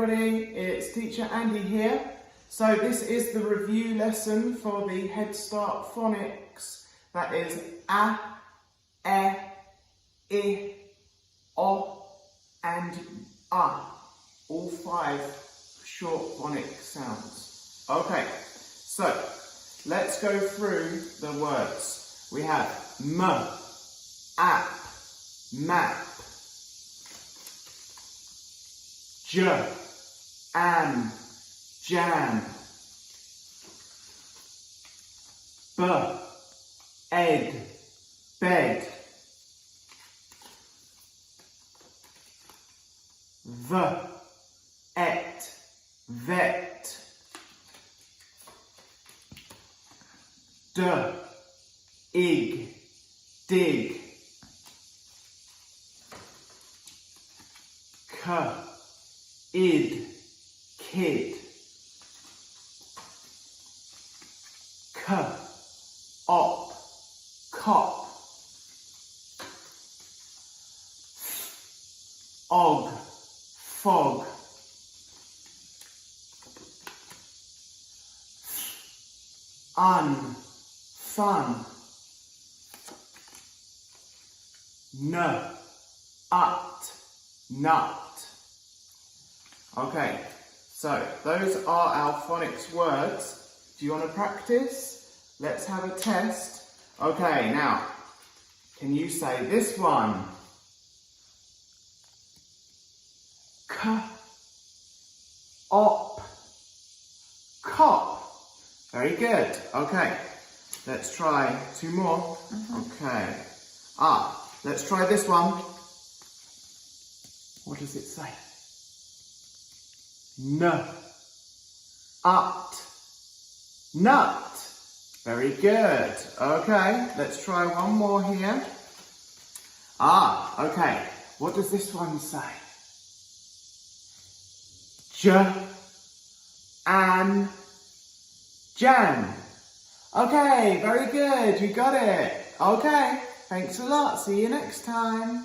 everybody, it's teacher Andy here. So this is the review lesson for the Head Start Phonics. That is A, E, I, O and A. All 5 short phonic sounds. Okay, so let's go through the words. We have M, app, map. J, am, jam. B, ed, bed. V, et, vet. D, ig, dig. K, id, kid. K, op, cop. Og, fog. Un, fun. N, ut, nut. Okay, so those are our phonics words. Do you want to practice? Let's have a test. Okay, now, can you say this one? K, op, cop. Very good. Okay, let's try 2 more. Okay. Let's try this one. What does it say? N, ut, nut. Very good. Okay, let's try one more here. Okay. What does this one say? J, an, jam. Okay, very good. You got it. Okay, thanks a lot. See you next time.